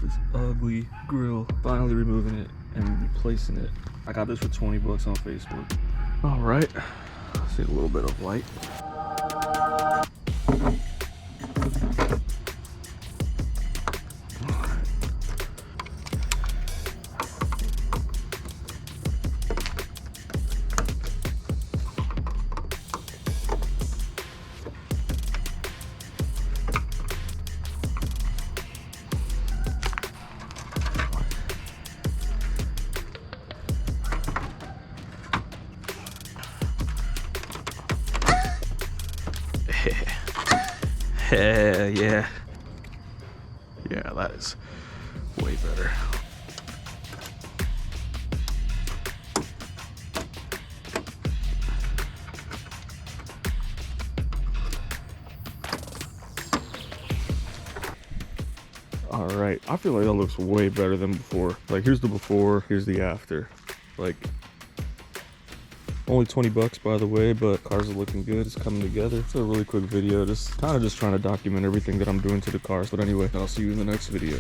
this ugly grill. Finally removing it and replacing it. I got this for 20 bucks on Facebook. All right, see a little bit of light. Yeah. Yeah, that is way better. All right, I feel like that looks way better than before. Like, here's the before, here's the after. Like, only 20 bucks, by the way, but cars are looking good. It's coming together. It's a really quick video, just kind of just trying to document everything that I'm doing to the cars. But anyway, I'll see you in the next video.